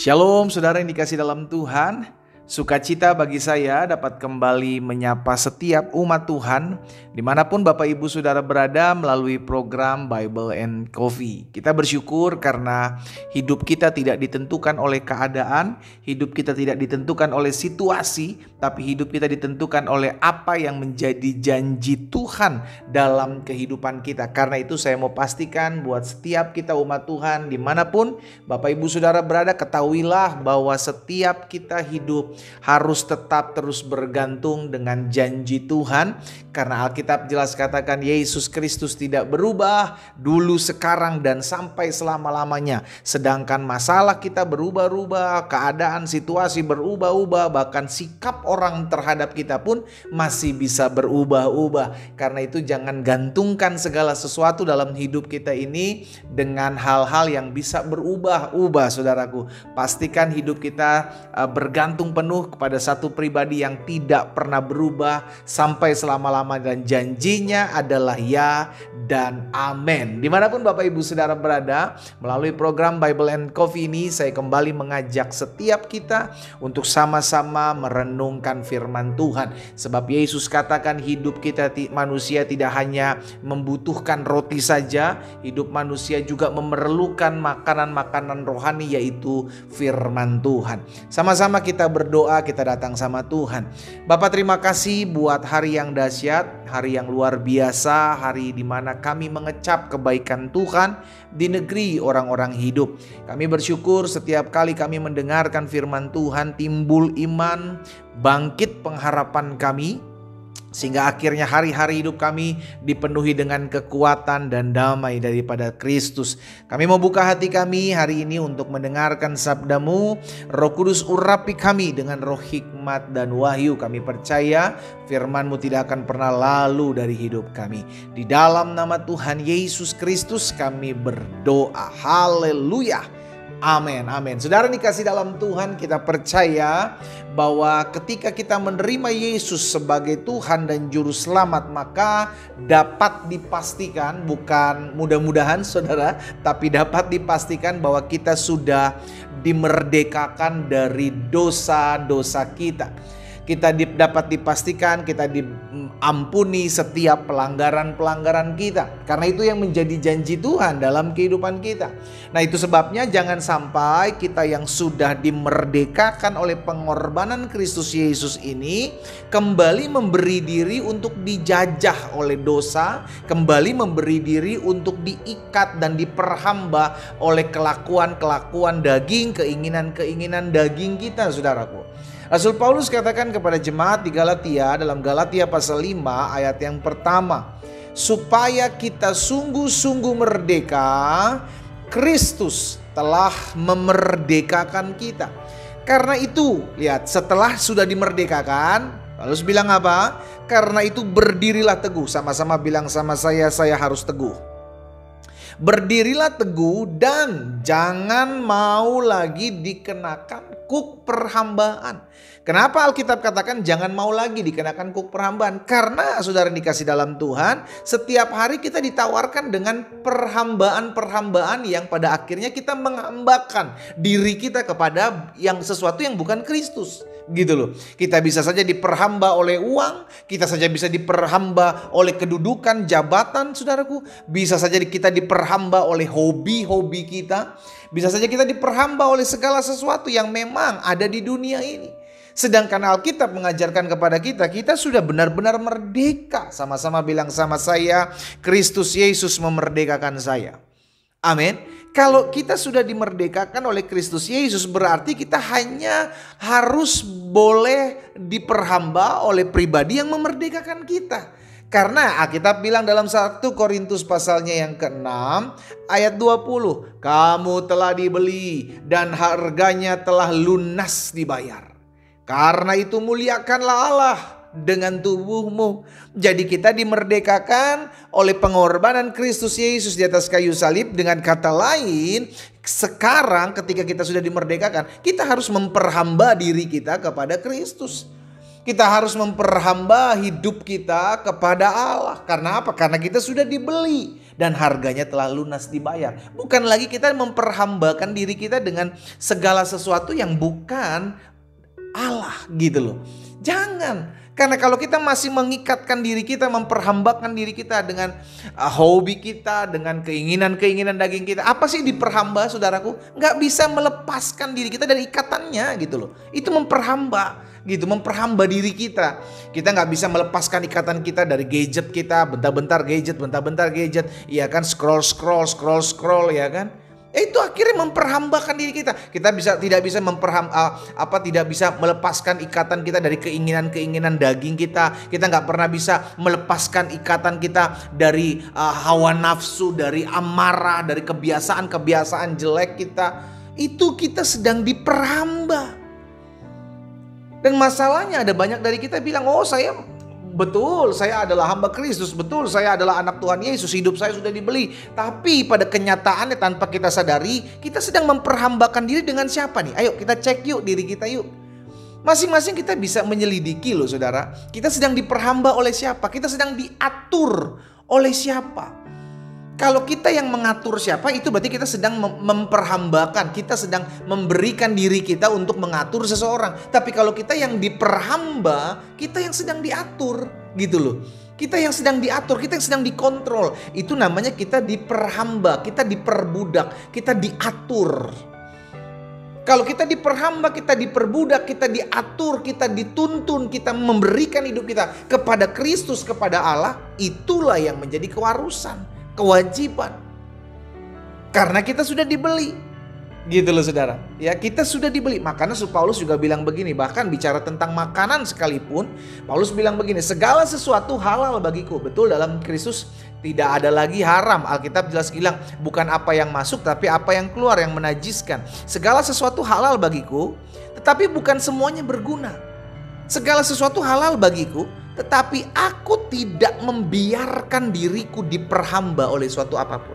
Shalom saudara yang dikasih dalam Tuhan. Sukacita bagi saya dapat kembali menyapa setiap umat Tuhan dimanapun Bapak Ibu Saudara berada melalui program Bible and Coffee. Kita bersyukur karena hidup kita tidak ditentukan oleh keadaan, hidup kita tidak ditentukan oleh situasi, tapi hidup kita ditentukan oleh apa yang menjadi janji Tuhan dalam kehidupan kita. Karena itu saya mau pastikan buat setiap kita umat Tuhan dimanapun Bapak Ibu Saudara berada, ketahuilah bahwa setiap kita hidup harus tetap terus bergantung dengan janji Tuhan. Karena Alkitab jelas katakan Yesus Kristus tidak berubah dulu, sekarang, dan sampai selama-lamanya. Sedangkan masalah kita berubah-ubah, keadaan situasi berubah-ubah, bahkan sikap orang terhadap kita pun masih bisa berubah-ubah. Karena itu jangan gantungkan segala sesuatu dalam hidup kita ini dengan hal-hal yang bisa berubah-ubah, saudaraku. Pastikan hidup kita bergantung penuh kepada satu pribadi yang tidak pernah berubah sampai selama-lama, dan janjinya adalah ya dan amin. Dimanapun Bapak Ibu Saudara berada, melalui program Bible and Coffee ini saya kembali mengajak setiap kita untuk sama-sama merenungkan firman Tuhan. Sebab Yesus katakan hidup kita manusia tidak hanya membutuhkan roti saja, hidup manusia juga memerlukan makanan-makanan rohani, yaitu firman Tuhan. Sama-sama kita berdoa, kita datang sama Tuhan. Bapak, terima kasih buat hari yang dahsyat, hari yang luar biasa, hari di mana kami mengecap kebaikan Tuhan di negeri orang-orang hidup. Kami bersyukur setiap kali kami mendengarkan firman Tuhan, timbul iman, bangkit pengharapan kami, sehingga akhirnya hari-hari hidup kami dipenuhi dengan kekuatan dan damai daripada Kristus. Kami mau buka hati kami hari ini untuk mendengarkan sabda-Mu. Roh Kudus urapi kami dengan roh hikmat dan wahyu. Kami percaya firman-Mu tidak akan pernah lalu dari hidup kami. Di dalam nama Tuhan Yesus Kristus kami berdoa. Haleluya. Amin, amin. Saudara dikasih dalam Tuhan, kita percaya bahwa ketika kita menerima Yesus sebagai Tuhan dan Juru Selamat, maka dapat dipastikan, bukan mudah-mudahan saudara, tapi dapat dipastikan bahwa kita sudah dimerdekakan dari dosa-dosa kita. Kita dapat dipastikan kita diampuni setiap pelanggaran-pelanggaran kita. Karena itu yang menjadi janji Tuhan dalam kehidupan kita. Nah, itu sebabnya jangan sampai kita yang sudah dimerdekakan oleh pengorbanan Kristus Yesus ini kembali memberi diri untuk dijajah oleh dosa, kembali memberi diri untuk diikat dan diperhamba oleh kelakuan-kelakuan daging, keinginan-keinginan daging kita, saudaraku. Rasul Paulus katakan kepada jemaat di Galatia dalam Galatia pasal 5 ayat yang pertama, supaya kita sungguh-sungguh merdeka, Kristus telah memerdekakan kita. Karena itu, lihat, setelah sudah dimerdekakan, Paulus bilang apa? Karena itu berdirilah teguh. Sama-sama bilang sama saya harus teguh. Berdirilah teguh dan jangan mau lagi dikenakan kuk perhambaan. Kenapa Alkitab katakan jangan mau lagi dikenakan kuk perhambaan? Karena saudara dikasih dalam Tuhan, setiap hari kita ditawarkan dengan perhambaan-perhambaan yang pada akhirnya kita menghambakan diri kita kepada yang sesuatu yang bukan Kristus. Gitu loh. Kita bisa saja diperhamba oleh uang, kita saja bisa diperhamba oleh kedudukan, jabatan, saudaraku. Bisa saja kita diperhamba oleh hobi-hobi kita. Bisa saja kita diperhamba oleh segala sesuatu yang memang ada di dunia ini. Sedangkan Alkitab mengajarkan kepada kita, kita sudah benar-benar merdeka. Sama-sama bilang sama saya, Kristus Yesus memerdekakan saya. Amin. Kalau kita sudah dimerdekakan oleh Kristus Yesus, berarti kita hanya harus boleh diperhamba oleh pribadi yang memerdekakan kita. Karena Alkitab bilang dalam 1 Korintus pasalnya yang ke-6 ayat 20, kamu telah dibeli dan harganya telah lunas dibayar. Karena itu muliakanlah Allah dengan tubuhmu. Jadi kita dimerdekakan oleh pengorbanan Kristus Yesus di atas kayu salib. Dengan kata lain, sekarang ketika kita sudah dimerdekakan, kita harus memperhamba diri kita kepada Kristus. Kita harus memperhamba hidup kita kepada Allah. Karena apa? Karena kita sudah dibeli dan harganya telah lunas dibayar. Bukan lagi kita memperhambakan diri kita dengan segala sesuatu yang bukan Allah gitu loh. Jangan. Karena kalau kita masih mengikatkan diri kita, memperhambakan diri kita dengan hobi kita, dengan keinginan-keinginan daging kita. Apa sih diperhamba, saudaraku? Nggak bisa melepaskan diri kita dari ikatannya gitu loh. Itu memperhamba gitu, memperhamba diri kita. Kita nggak bisa melepaskan ikatan kita dari gadget kita, bentar-bentar gadget, ya kan, scroll, ya kan. Itu akhirnya memperhambakan diri kita. Kita tidak bisa melepaskan ikatan kita dari keinginan-keinginan daging kita. Kita nggak pernah bisa melepaskan ikatan kita dari hawa nafsu, dari amarah, dari kebiasaan-kebiasaan jelek kita. Itu kita sedang diperhamba. Dan masalahnya ada banyak dari kita bilang, oh betul, saya adalah hamba Kristus. Betul, saya adalah anak Tuhan Yesus. Hidup saya sudah dibeli. Tapi pada kenyataannya tanpa kita sadari, kita sedang memperhambakan diri dengan siapa nih? Ayo kita cek yuk diri kita yuk. Masing-masing kita bisa menyelidiki loh saudara. Kita sedang diperhamba oleh siapa? Kita sedang diatur oleh siapa? Kalau kita yang mengatur siapa, itu berarti kita sedang memperhambakan. Kita sedang memberikan diri kita untuk mengatur seseorang. Tapi kalau kita yang diperhamba, kita yang sedang diatur gitu loh. Kita yang sedang diatur, kita yang sedang dikontrol. Itu namanya kita diperhamba, kita diperbudak, kita diatur. Kalau kita diperhamba, kita diperbudak, kita diatur, kita dituntun, kita memberikan hidup kita kepada Kristus, kepada Allah. Itulah yang menjadi kewarusan, kewajiban. Karena kita sudah dibeli. Gitu loh saudara. Ya, kita sudah dibeli. Makanya Paulus juga bilang begini, bahkan bicara tentang makanan sekalipun, Paulus bilang begini, segala sesuatu halal bagiku. Betul, dalam Kristus tidak ada lagi haram. Alkitab jelas bilang, bukan apa yang masuk tapi apa yang keluar yang menajiskan. Segala sesuatu halal bagiku, tetapi bukan semuanya berguna. Segala sesuatu halal bagiku, tetapi aku tidak membiarkan diriku diperhamba oleh suatu apapun.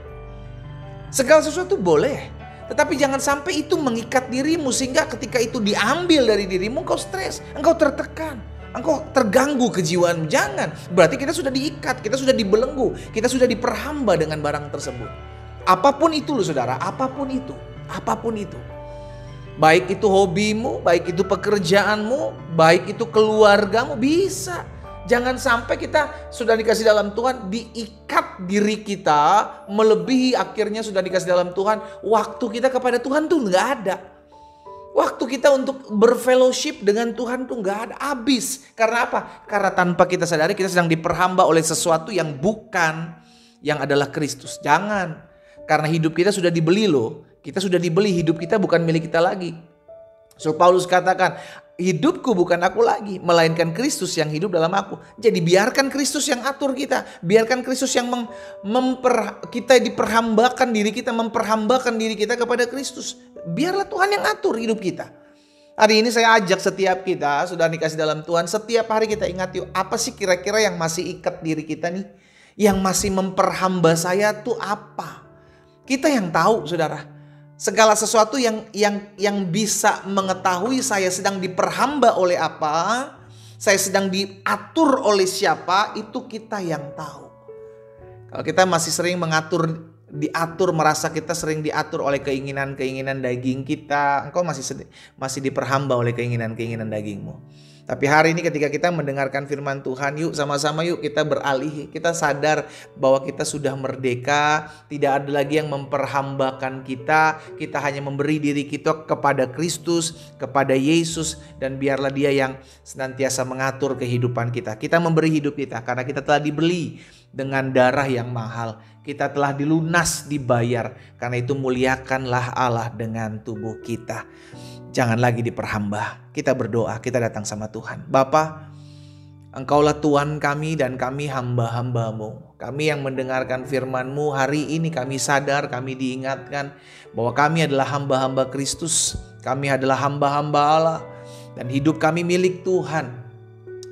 Segala sesuatu boleh, tetapi jangan sampai itu mengikat dirimu sehingga ketika itu diambil dari dirimu engkau stres, engkau tertekan, engkau terganggu kejiwaanmu. Jangan. Berarti kita sudah diikat, kita sudah dibelenggu, kita sudah diperhamba dengan barang tersebut. Apapun itu loh saudara, apapun itu. Baik itu hobimu, baik itu pekerjaanmu, baik itu keluargamu, bisa. Jangan sampai kita sudah dikasih dalam Tuhan, diikat diri kita melebihi akhirnya sudah dikasih dalam Tuhan. Waktu kita kepada Tuhan tuh nggak ada. Waktu kita untuk berfellowship dengan Tuhan tuh nggak ada, habis. Karena apa? Karena tanpa kita sadari kita sedang diperhamba oleh sesuatu yang bukan, yang adalah Kristus. Jangan. Karena hidup kita sudah dibeli loh. Kita sudah dibeli, hidup kita bukan milik kita lagi. So Paulus katakan, hidupku bukan aku lagi, melainkan Kristus yang hidup dalam aku. Jadi biarkan Kristus yang atur kita. Biarkan Kristus yang kita diperhambakan diri kita, memperhambakan diri kita kepada Kristus. Biarlah Tuhan yang atur hidup kita. Hari ini saya ajak setiap kita, sudah dikasih dalam Tuhan, setiap hari kita ingat yuk, apa sih kira-kira yang masih ikat diri kita nih? Yang masih memperhamba saya tuh apa? Kita yang tahu saudara. Segala sesuatu yang bisa mengetahui saya sedang diperhamba oleh apa, saya sedang diatur oleh siapa, itu kita yang tahu. Kalau kita masih sering merasa kita sering diatur oleh keinginan-keinginan daging kita, engkau masih diperhamba oleh keinginan-keinginan dagingmu. Tapi hari ini ketika kita mendengarkan firman Tuhan, yuk sama-sama yuk kita beralih. Kita sadar bahwa kita sudah merdeka. Tidak ada lagi yang memperhambakan kita. Kita hanya memberi diri kita kepada Kristus, kepada Yesus. Dan biarlah dia yang senantiasa mengatur kehidupan kita. Kita memberi hidup kita karena kita telah dibeli dengan darah yang mahal. Kita telah dibayar. Karena itu muliakanlah Allah dengan tubuh kita. Jangan lagi diperhamba. Kita berdoa, kita datang sama Tuhan. Bapa, Engkaulah Tuhan kami dan kami hamba-hambamu. Kami yang mendengarkan firman-Mu hari ini kami sadar, kami diingatkan bahwa kami adalah hamba-hamba Kristus. Kami adalah hamba-hamba Allah. Dan hidup kami milik Tuhan.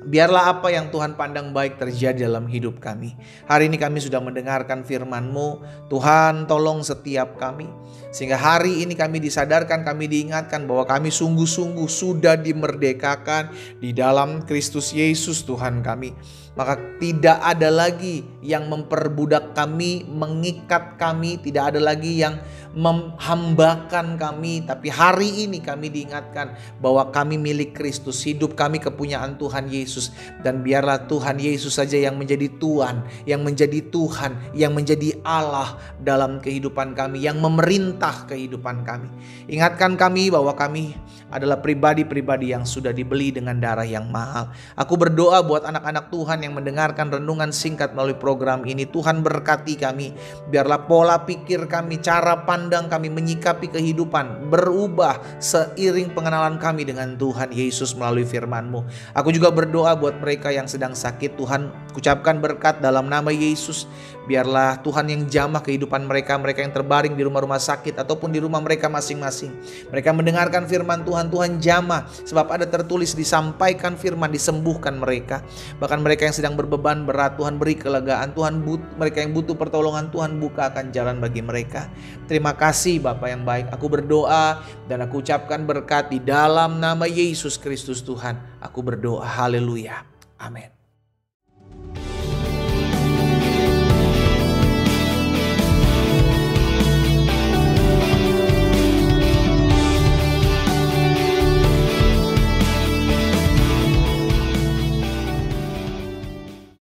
Biarlah apa yang Tuhan pandang baik terjadi dalam hidup kami. Hari ini kami sudah mendengarkan firman-Mu. Tuhan, tolong setiap kami. Sehingga hari ini kami disadarkan, kami diingatkan bahwa kami sungguh-sungguh sudah dimerdekakan di dalam Kristus Yesus Tuhan kami. Maka tidak ada lagi yang memperbudak kami, mengikat kami, tidak ada lagi yang menghambakan kami. Tapi hari ini kami diingatkan bahwa kami milik Kristus, hidup kami kepunyaan Tuhan Yesus. Dan biarlah Tuhan Yesus saja yang menjadi Tuhan, yang menjadi Tuhan, yang menjadi Allah dalam kehidupan kami, yang memerintah kehidupan kami. Ingatkan kami bahwa kami adalah pribadi-pribadi yang sudah dibeli dengan darah yang mahal. Aku berdoa buat anak-anak Tuhan yang mendengarkan renungan singkat melalui program ini. Tuhan berkati kami. Biarlah pola pikir kami, cara pandang kami menyikapi kehidupan berubah seiring pengenalan kami dengan Tuhan Yesus melalui firman-Mu. Aku juga berdoa buat mereka yang sedang sakit. Tuhan, ucapkan berkat dalam nama Yesus. Biarlah Tuhan yang jamah kehidupan mereka, mereka yang terbaring di rumah-rumah sakit ataupun di rumah mereka masing-masing. Mereka mendengarkan firman Tuhan, Tuhan jamah. Sebab ada tertulis, disampaikan firman, disembuhkan mereka. Bahkan mereka yang sedang berbeban berat, Tuhan beri kelegaan. Tuhan mereka yang butuh pertolongan, Tuhan bukakan jalan bagi mereka. Terima kasih Bapa yang baik. Aku berdoa dan aku ucapkan berkat di dalam nama Yesus Kristus Tuhan. Aku berdoa, haleluya, amin.